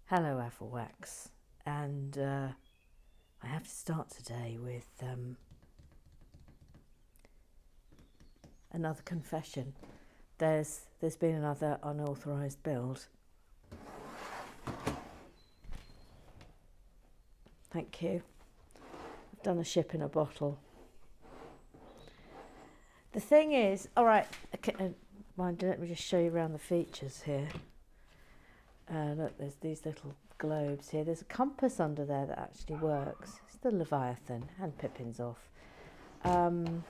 Hello, Everwax, and I have to start today with another confession. There's been another unauthorised build. Thank you. I've done a ship in a bottle. The thing is, all right, let me just show you around the features here. Look, there's these little globes here. There's a compass under there that actually works. It's the Leviathan and Pippin's off. But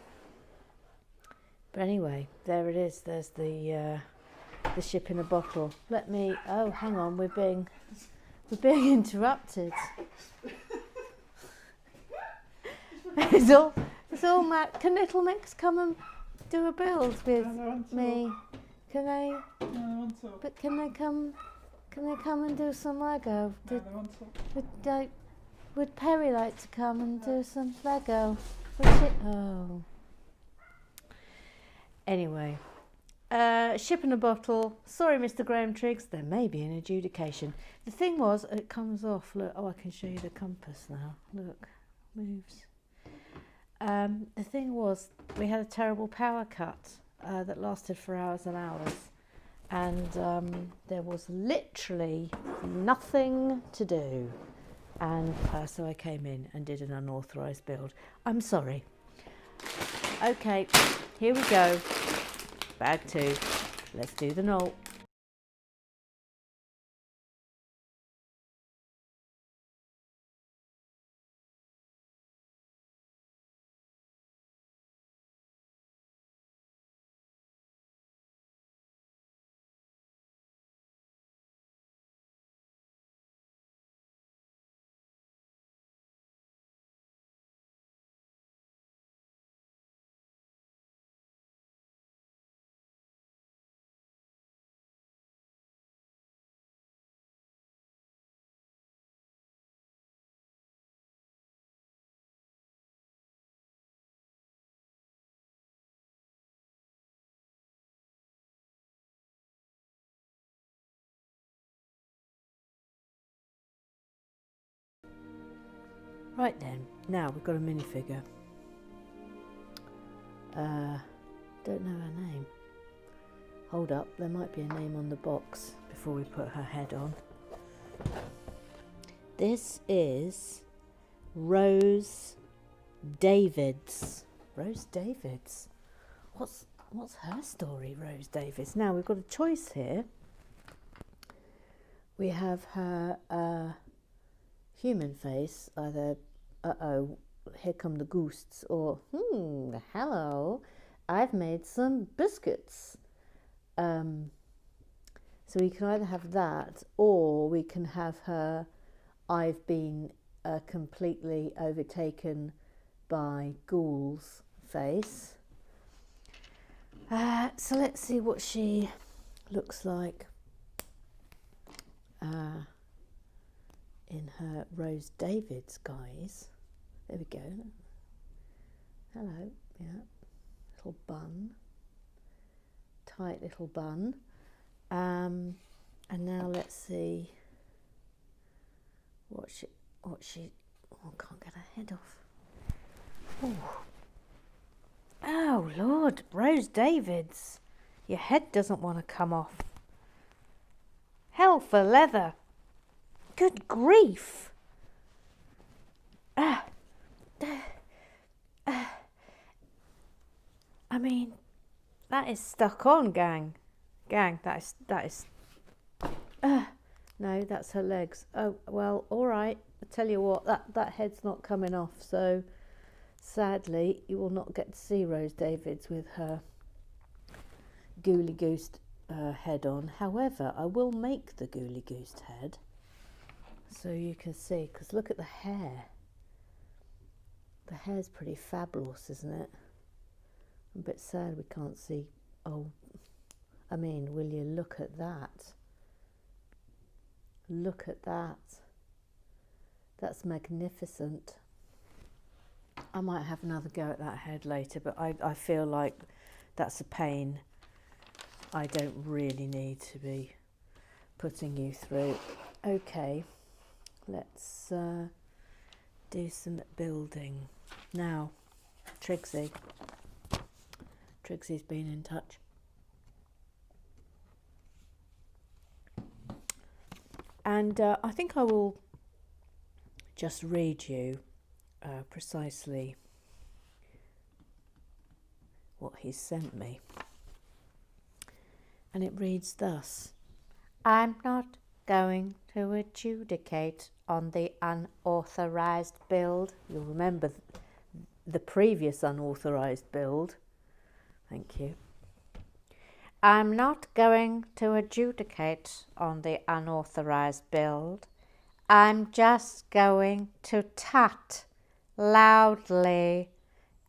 anyway, there it is. There's the ship in a bottle. Let me. Oh, hang on. We're being interrupted. It's all Matt. Can Little Mix come and do a build with me? Can they? No, But can they come? Can they come and do some Lego? Would Perry like to come and do some Lego? Oh. Anyway, ship in a bottle. Sorry, Mr. Graham Triggs. There may be an adjudication. The thing was, it comes off. Look. Oh, I can show you the compass now. Look, moves. The thing was, we had a terrible power cut that lasted for hours and hours. And there was literally nothing to do, and so I came in and did an unauthorised build. I'm sorry. Okay, here we go. Bag 2. Let's do the note. Right then, now we've got a minifigure. Don't know her name. Hold up, there might be a name on the box before we put her head on. This is Rose Davids. Rose Davids? What's her story, Rose Davids? Now we've got a choice here. We have her human face, either uh-oh, here come the ghosts, or hello, I've made some biscuits. So we can either have that, or we can have her, I've been completely overtaken by ghouls face. So let's see what she looks like in her Rose Davids guise. There we go. Hello, yeah. Little bun. Tight little bun. And now let's see what she oh, I can't get her head off. Oh. Oh Lord, Rose Davids. Your head doesn't want to come off. Hell for leather. Good grief. I mean, that is stuck on, gang. Gang, that is. No, that's her legs. Oh, well, all right. I tell you what, that head's not coming off. So, sadly, you will not get to see Rose Davids with her ghouly goose head on. However, I will make the ghouly goose head so you can see. Because look at the hair. The hair's pretty fabulous, isn't it? I'm a bit sad we can't see. Oh, I mean, will you look at that? Look at that. That's magnificent. I might have another go at that head later, but I feel like that's a pain I don't really need to be putting you through. Okay, let's do some building. Now, Trigsy's been in touch. And I think I will just read you precisely what he's sent me. And it reads thus: I'm not going to adjudicate on the unauthorised build. You'll remember the previous unauthorised build. Thank you. I'm not going to adjudicate on the unauthorised build. I'm just going to tut loudly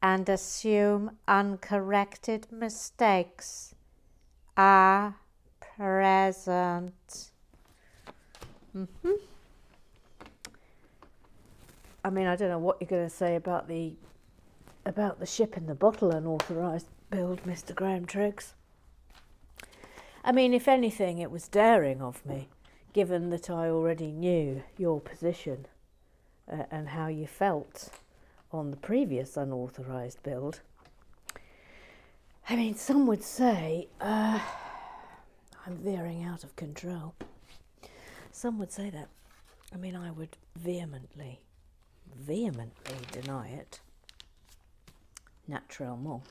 and assume uncorrected mistakes are present. I mean, I don't know what you're going to say about the ship in the bottle unauthorised build, Mr. Graham Triggs. I mean, if anything, it was daring of me, given that I already knew your position and how you felt on the previous unauthorised build. I mean, some would say I'm veering out of control. Some would say that. I mean, I would vehemently deny it. Naturellement.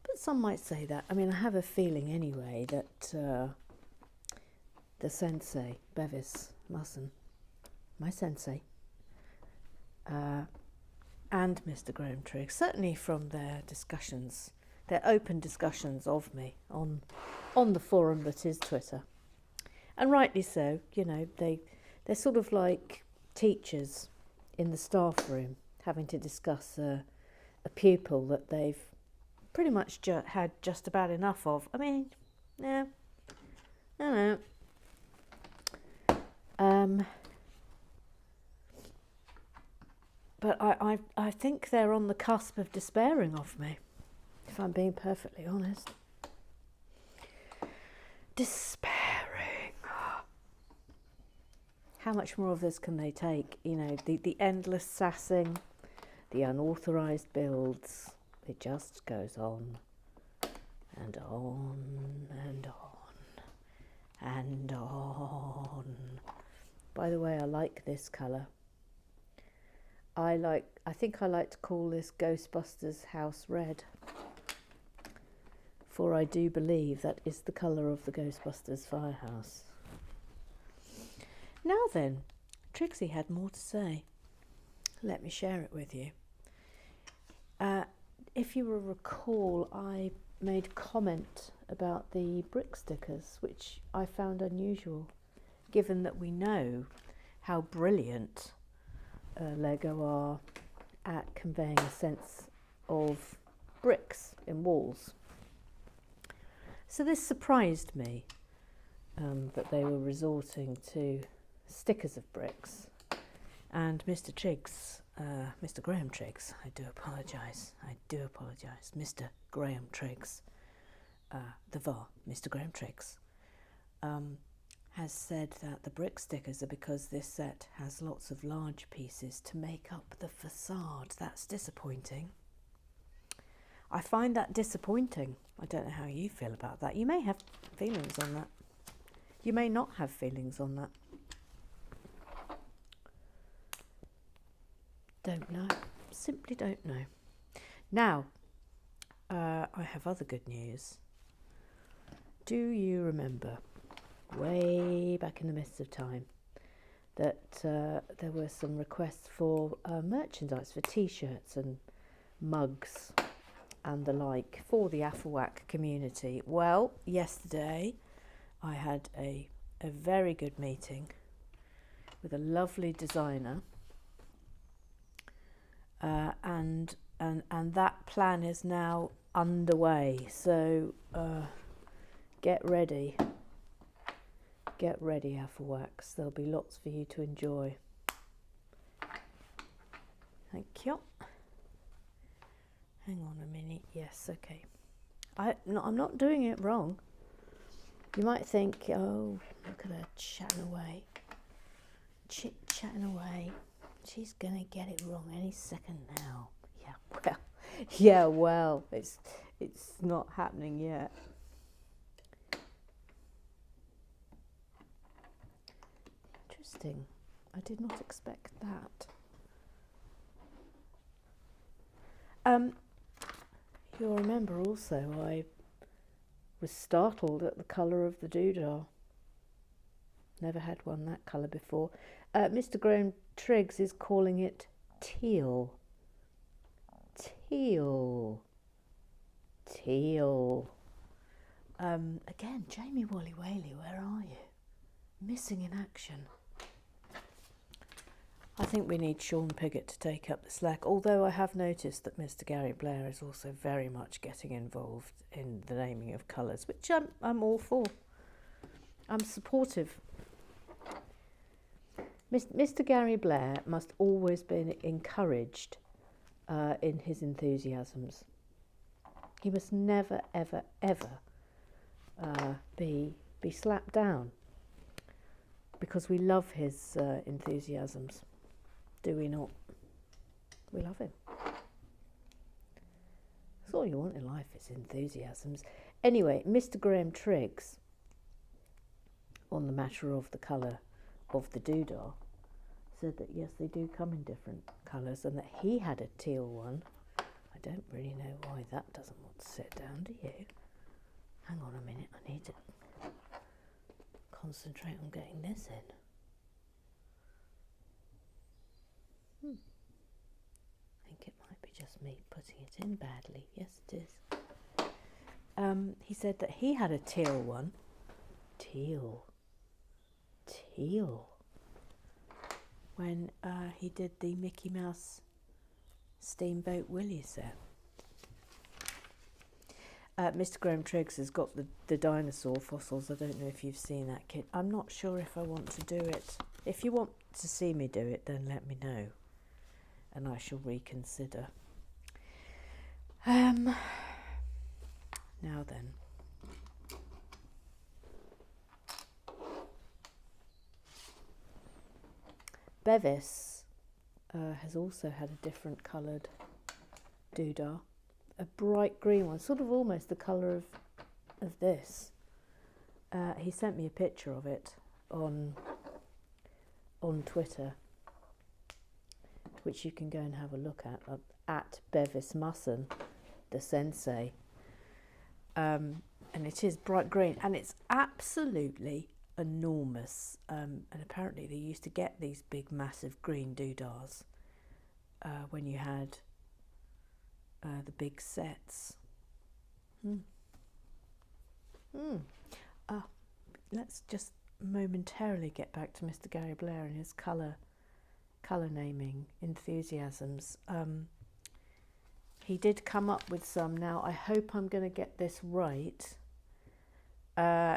But some might say that. I mean, I have a feeling anyway that the sensei, Bevis Musson, my sensei, and Mr. Graham Triggs, certainly from their discussions, their open discussions of me on the forum that is Twitter, and rightly so. You know, they're sort of like teachers in the staff room having to discuss a pupil that they've pretty much had just about enough of. I mean, yeah, I don't know. But I think they're on the cusp of despairing of me, if I'm being perfectly honest. Despairing. How much more of this can they take? You know, the endless sassing, the unauthorised builds. It just goes on and on and on and on. By the way, I like this colour. I think I like to call this Ghostbusters House Red, for I do believe that is the colour of the Ghostbusters firehouse. Now then, Trixie had more to say. Let me share it with you. If you will recall, I made comment about the brick stickers, which I found unusual, given that we know how brilliant Lego are at conveying a sense of bricks in walls. So this surprised me, that they were resorting to stickers of bricks. And Mr. Triggs, Mr. Graham Triggs, I do apologise, Mr. Graham Triggs, the VAR, Mr. Graham Triggs, has said that the brick stickers are because this set has lots of large pieces to make up the facade. That's disappointing. I find that disappointing. I don't know how you feel about that. You may have feelings on that. You may not have feelings on that. Don't know. Simply don't know. Now, I have other good news. Do you remember, way back in the mists of time, that there were some requests for merchandise, for t-shirts and mugs and the like for the Afflewack community? Well, yesterday I had a very good meeting with a lovely designer, and that plan is now underway. So get ready, Afflewacks. There'll be lots for you to enjoy. Thank you. Hang on a minute. Yes, okay. I'm not doing it wrong. You might think, oh, look at her chatting away. Chit-chatting away. She's going to get it wrong any second now. Yeah, well, it's not happening yet. Interesting. I did not expect that. You'll remember also I was startled at the colour of the doodah. Never had one that colour before. Mr. Graham Triggs is calling it teal. Teal. Teal. Again, Jamie Wally Whaley, where are you? Missing in action. I think we need Sean Piggott to take up the slack, although I have noticed that Mr. Gary Blair is also very much getting involved in the naming of colours, which I'm all for. I'm supportive. Mr. Gary Blair must always be encouraged in his enthusiasms. He must never, ever, ever be slapped down, because we love his enthusiasms. Do we not? We love him. That's all you want in life, is enthusiasms. Anyway, Mr. Graham Triggs, on the matter of the colour of the doodah, said that yes, they do come in different colours, and that he had a teal one. I don't really know why that doesn't want to sit down, do you? Hang on a minute, I need to concentrate on getting this in. I think it might be just me putting it in badly. Yes, it is. He said that he had a teal one. Teal. When he did the Mickey Mouse Steamboat Willie set. Mr. Graham Triggs has got the dinosaur fossils. I don't know if you've seen that kit. I'm not sure if I want to do it. If you want to see me do it, then let me know, and I shall reconsider. Now then. Bevis has also had a different coloured doodah, a bright green one, sort of almost the colour of this. He sent me a picture of it on Twitter, which you can go and have a look at Bevis Musson, the sensei. And it is bright green, and it's absolutely enormous. And apparently they used to get these big, massive green doodahs when you had the big sets. Let's just momentarily get back to Mr. Gary Blair and his colour naming enthusiasms. He did come up with some. Now I hope I'm going to get this right.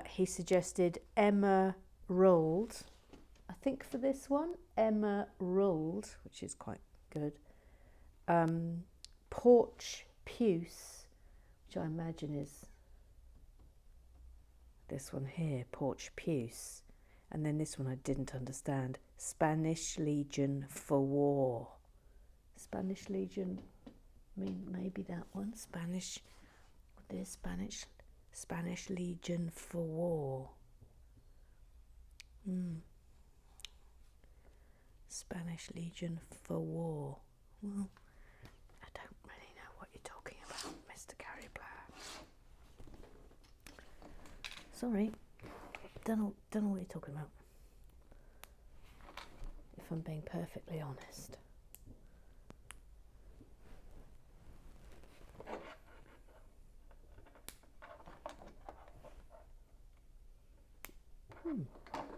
He suggested Emerald, I think, for this one. Emerald, which is quite good. Porch Puce, which I imagine is this one here, Porch Puce. And then this one I didn't understand. Spanish Legion for War. Spanish Legion, I mean, maybe that one. Spanish, there's Spanish Legion for War. Spanish Legion for War. Well, I don't really know what you're talking about, Mr. Gary Blair. Sorry, don't know what you're talking about, if I'm being perfectly honest.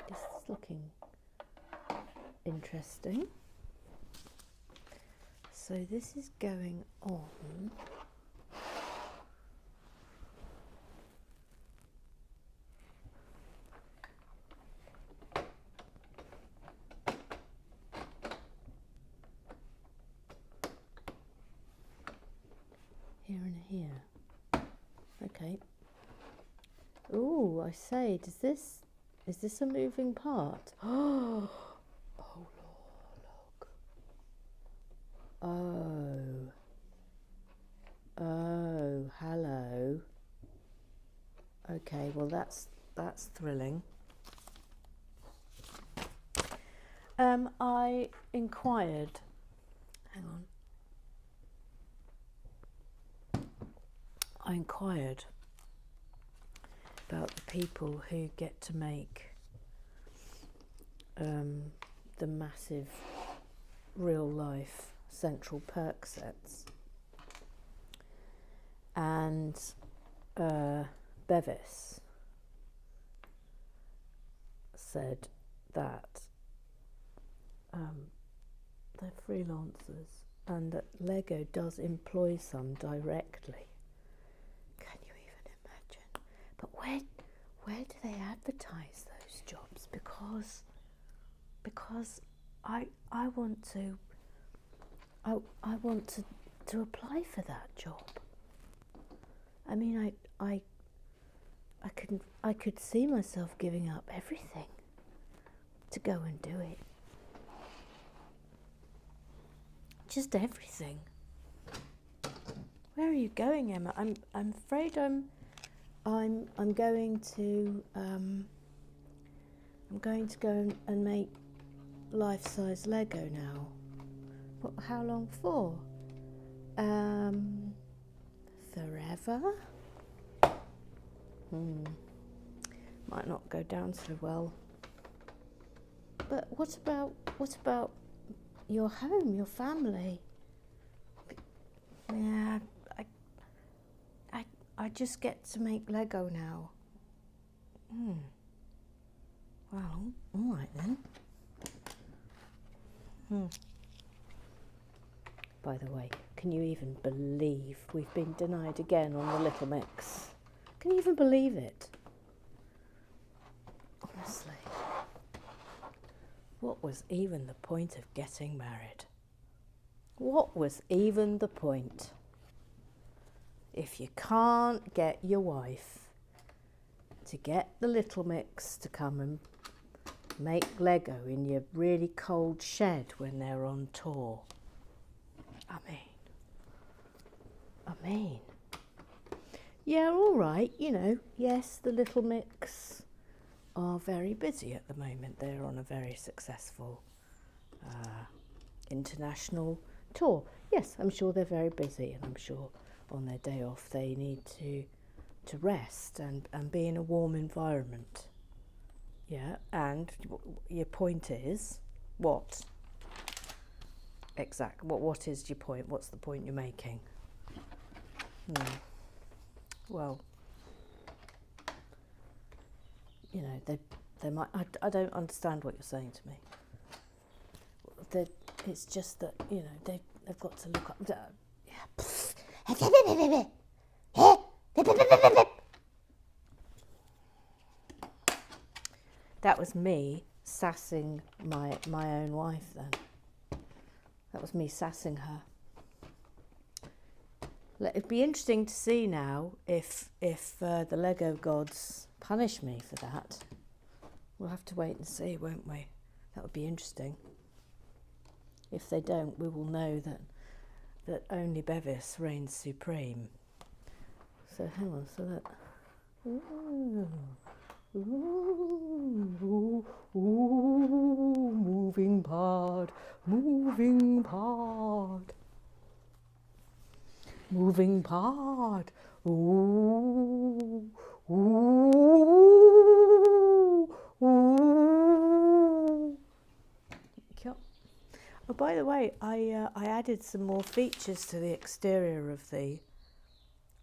This is looking interesting. So this is going on here and here. Okay. Ooh, Oh, I say, is this a moving part? Oh, look. Oh, hello. Okay, well that's thrilling. I inquired. Hang on. I inquired about the people who get to make the massive real life central perk sets, and Bevis said that they're freelancers and that Lego does employ some directly. Can you even imagine? But where do they advertise those jobs? Because I want to apply for that job. I mean, I could see myself giving up everything to go and do it. Just everything. Where are you going, Emma? I'm afraid I'm going to go and make life-size Lego now. What? How long for? Forever? Might not go down so well. But what about your home, your family? Yeah, I just get to make Lego now. Well, all right then. By the way, can you even believe we've been denied again on the Little Mix? Can you even believe it? Honestly. What was even the point of getting married? What was even the point? If you can't get your wife to get the Little Mix to come and make Lego in your really cold shed when they're on tour. I mean, yeah, all right, you know, yes, the Little Mix are very busy at the moment. They're on a very successful international tour. Yes, I'm sure they're very busy, and I'm sure on their day off they need to rest and be in a warm environment. Yeah, and your point is what? Exactly. What is your point? What's the point you're making? Well, you know, they might. I don't understand what you're saying to me. It's just that, you know, they've got to look up. That was me sassing my own wife then. That was me sassing her. It'd be interesting to see now if the Lego gods punish me for that. We'll have to wait and see, won't we? That would be interesting. If they don't, we will know that only Bevis reigns supreme. So hang on, so that... Ooh, moving part, moving part. Moving part. Ooh, ooh, ooh. Oh, by the way, I added some more features to the exterior of the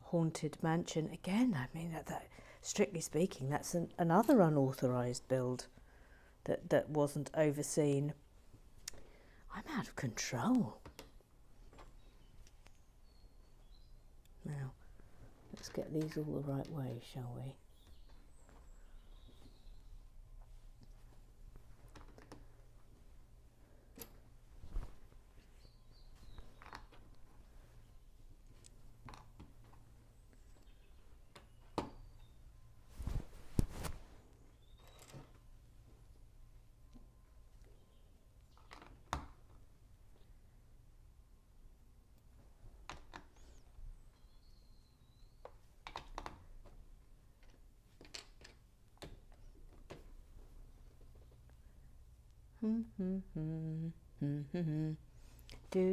haunted mansion. Again, I mean, that strictly speaking, that's another unauthorised build that wasn't overseen. I'm out of control. Now, let's get these all the right way, shall we? Do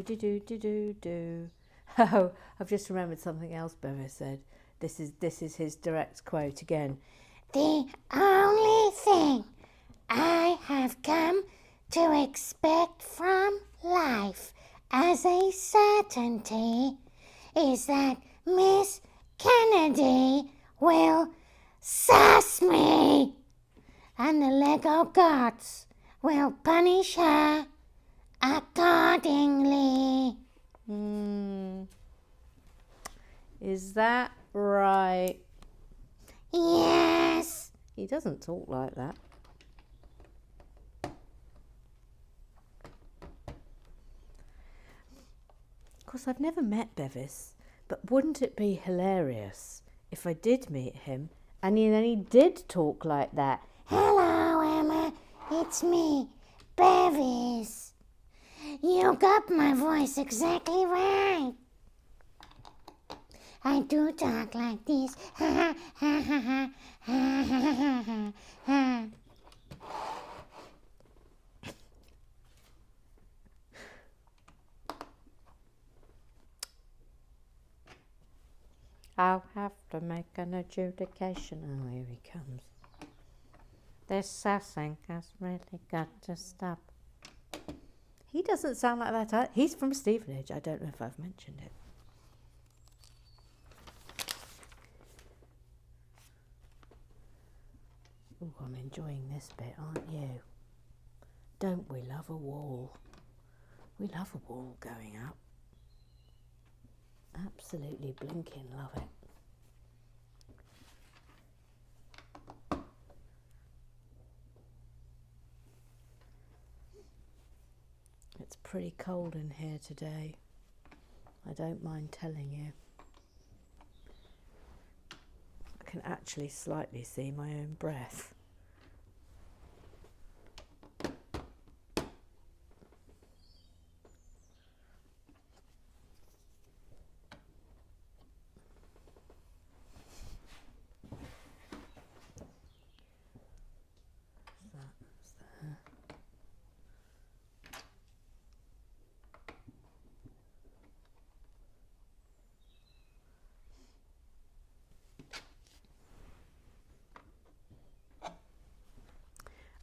do do do do do. Oh, I've just remembered something else Bevis said. This is his direct quote again. The only thing I have come to expect from life as a certainty is that Miss Kennedy will sass me, and the Lego gods will punish her accordingly. Is that right? Yes. He doesn't talk like that. Of course, I've never met Bevis, but wouldn't it be hilarious if I did meet him and then he did talk like that? Hello, Emma. It's me, Bevis. You got my voice exactly right. I do talk like this. Ha ha ha ha ha ha ha ha. I'll have to make an adjudication. Oh, here he comes. This sassing has really got to stop. He doesn't sound like that. He's from Stevenage. I don't know if I've mentioned it. Oh, I'm enjoying this bit, aren't you? Don't we love a wall? We love a wall going up. Absolutely blinking love it. It's pretty cold in here today. I don't mind telling you. I can actually slightly see my own breath.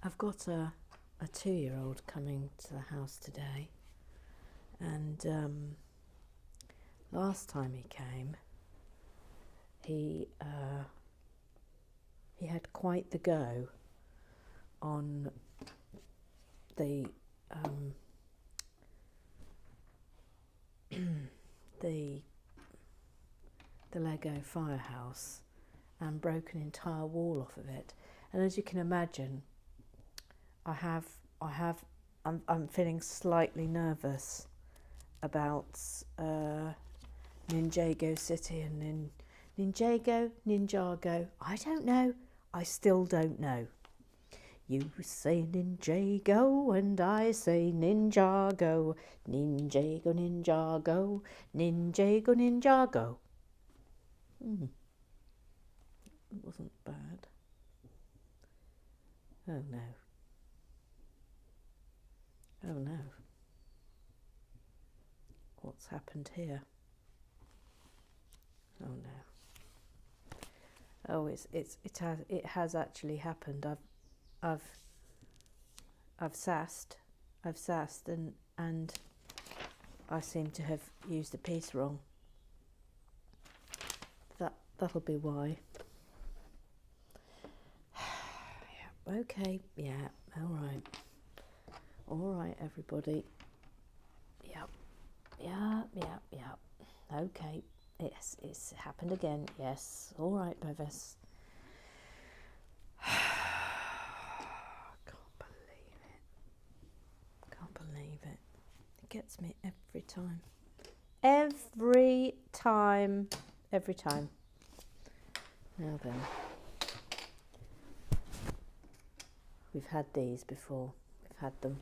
I've got a 2-year-old coming to the house today, and last time he came, he had quite the go on the the Lego firehouse and broke an entire wall off of it. And as you can imagine, I'm feeling slightly nervous about Ninjago City and Ninjago. I don't know. I still don't know. You say Ninjago and I say Ninjago. Ninjago. Ninjago. It wasn't bad. Oh no. Oh no. What's happened here? Oh no. Oh, it has actually happened. I've sassed and I seem to have used a piece wrong. That'll be why. Yeah, okay, yeah, all right, everybody. Yep. Okay, it's happened again. Yes, all right, Bevis. Can't believe it. It gets me every time. Every time. Now then, we've had these before. We've had them.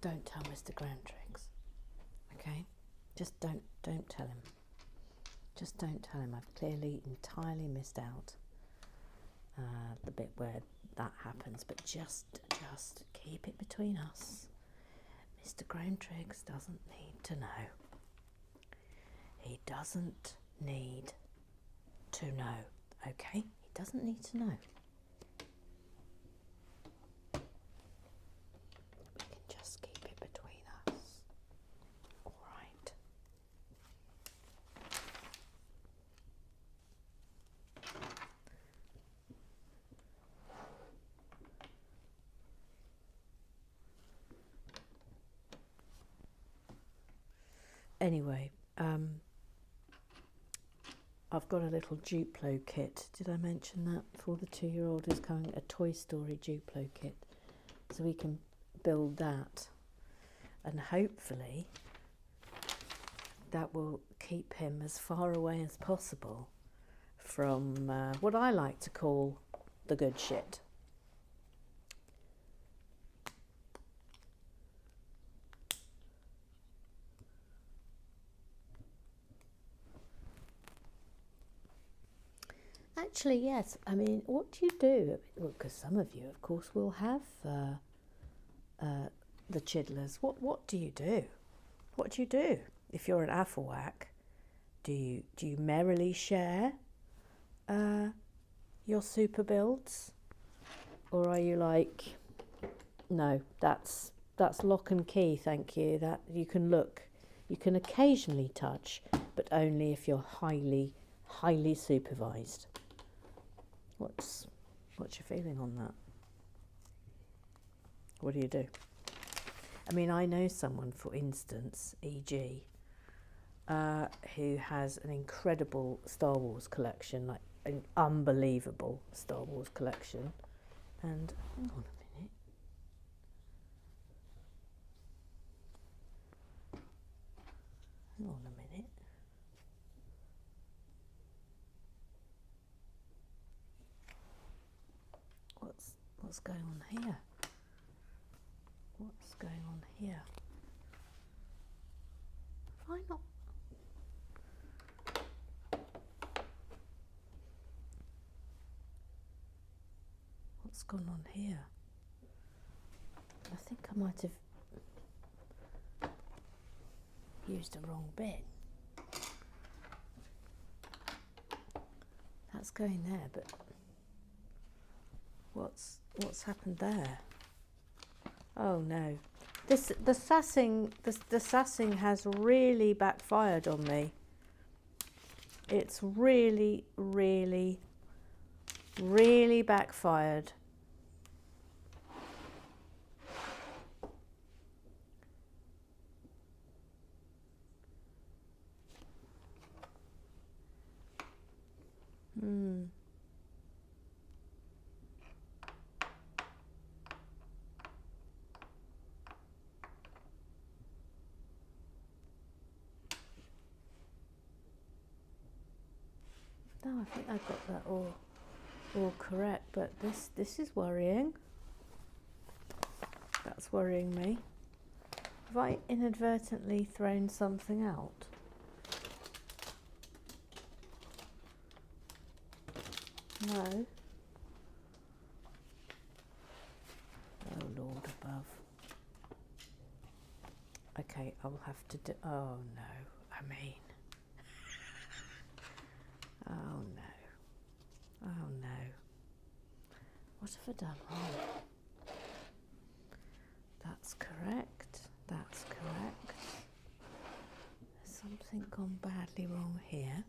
don't tell Mr. Graham-Triggs, okay? Just don't tell him. Just don't tell him. I've clearly entirely missed out the bit where that happens, but just keep it between us. Mr. Graham-Triggs doesn't need to know. He doesn't need to know, okay? He doesn't need to know. We can just keep it between us. All right. Anyway, I've got a little Duplo kit. Did I mention that? For the 2-year-old who's coming, a Toy Story Duplo kit. So we can build that. And hopefully that will keep him as far away as possible from what I like to call the good shit. Actually, yes. I mean, what do you do? Well, because some of you, of course, will have the chidlers. What do you do? What do you do if you're an Afflewack? Do you merrily share your super builds, or are you like, no, that's lock and key, thank you. That you can look, you can occasionally touch, but only if you're highly supervised. What's your feeling on that? What do you do? I mean, I know someone, for instance, e.g., who has an incredible Star Wars collection, like an unbelievable Star Wars collection. And hang on a minute. Hang on a minute. What's going on here? What's going on here? Have I not? What's gone on here? I think I might have used the wrong bit. That's going there, but what's happened there? Oh no. The sassing has really backfired on me. It's really backfired. No, I think I got that all correct, but this is worrying. That's worrying me. Have I inadvertently thrown something out? No. Oh Lord above. Okay, I'll have to do. Oh no, I mean. Oh no. Oh no. What have I done wrong? That's correct. That's correct. There's something gone badly wrong here.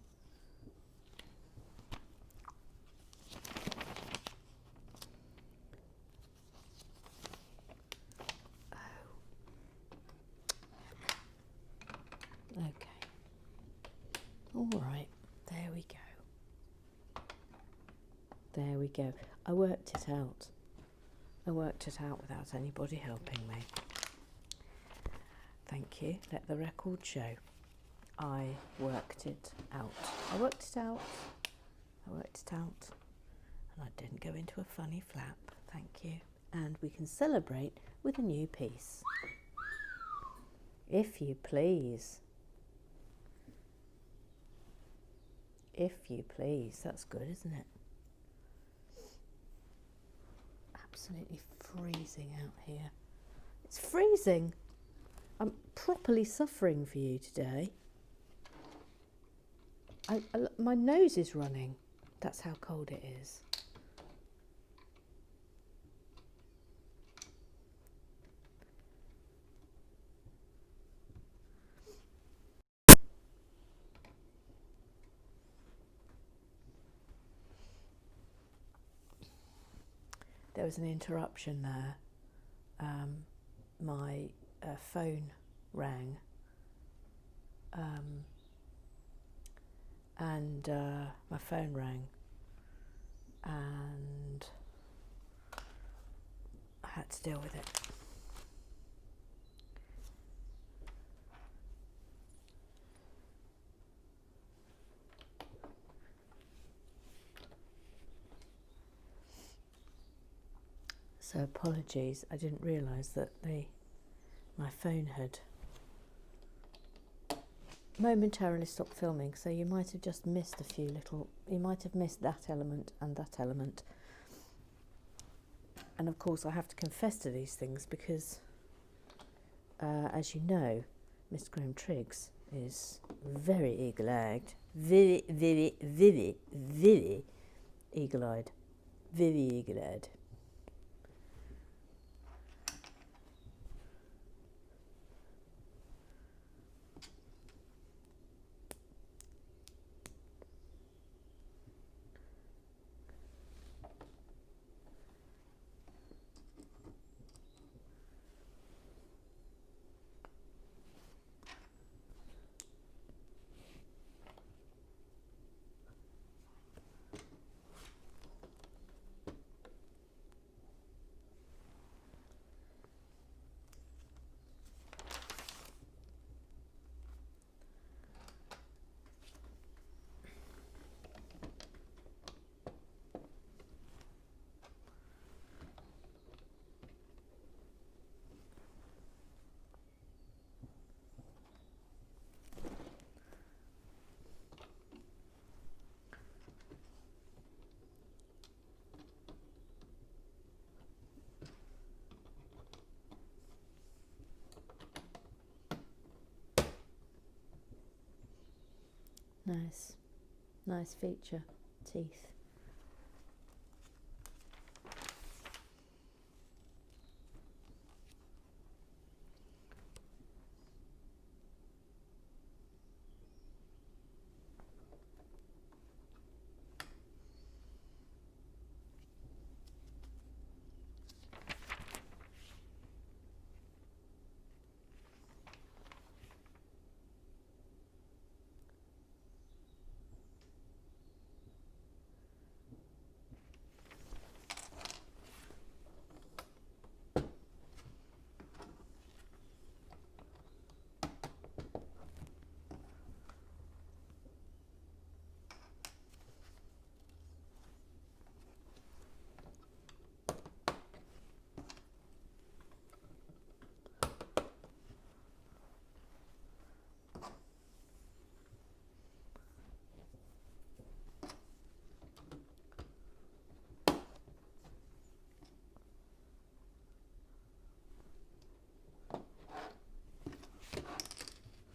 Oh. Okay. All right. There we go. There we go. I worked it out. I worked it out without anybody helping me. Thank you. Let the record show. I worked it out. I worked it out. I worked it out. And I didn't go into a funny flap. Thank you. And we can celebrate with a new piece. If you please. If you please. That's good, isn't it? Absolutely freezing out here. It's freezing. I'm properly suffering for you today. My nose is running. That's how cold it is. There was an interruption there. My phone rang, and my phone rang, and I had to deal with it. So apologies, I didn't realise that my phone had momentarily stopped filming, so you might have just missed a few little, you might have missed that element and that element. And of course I have to confess to these things because, as you know, Mr. Graham Triggs is very eagle-eyed, very eagle-eyed, very eagle-eyed. Nice feature, teeth.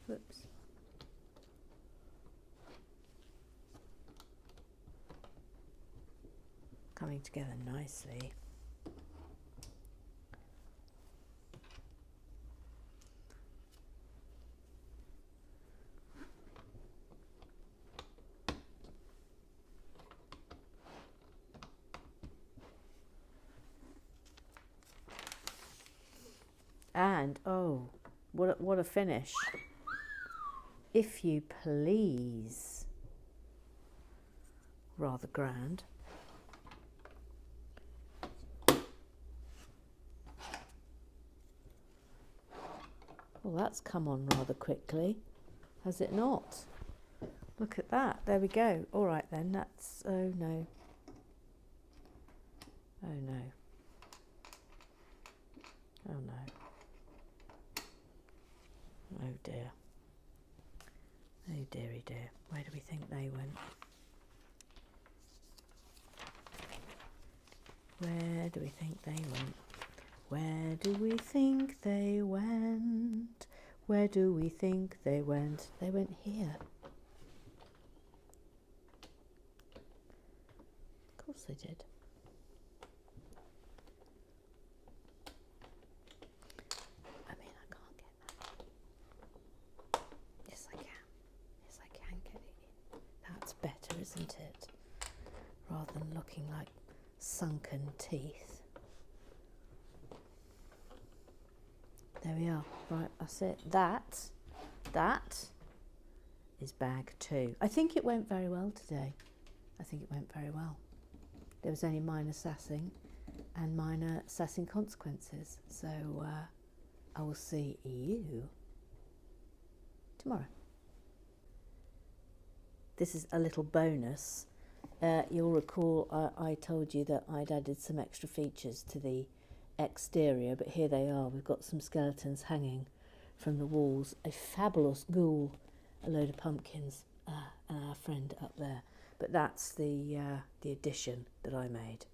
Whoops. Coming together nicely. And oh, what a finish. If you please. Rather grand. Well, that's come on rather quickly, has it not? Look at that. There we go. All right then, that's, oh no. Oh no. Oh no. Oh dear. Oh dearie dear. Where do we think they went? Where do we think they went? Where do we think they went? Where do we think they went? They went here. Of course they did. I mean, I can't get that. Yes, I can. Yes, I can get it in. That's better, isn't it? Rather than looking like sunken teeth. There we are. Right, that's it. That is bag 2. I think it went very well today. I think it went very well. There was only minor sassing and minor sassing consequences. So I will see you tomorrow. This is a little bonus. You'll recall I told you that I'd added some extra features to the exterior, but here they are. We've got some skeletons hanging from the walls, a fabulous ghoul, a load of pumpkins, and our friend up there. But that's the addition that I made.